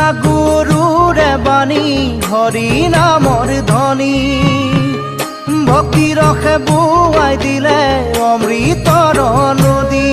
শুনা গুৰুৰে বাণী হৰি নামৰ ধ্বনি ভক্তি ৰসে বুৱাই দিলে অমৃতৰ নদী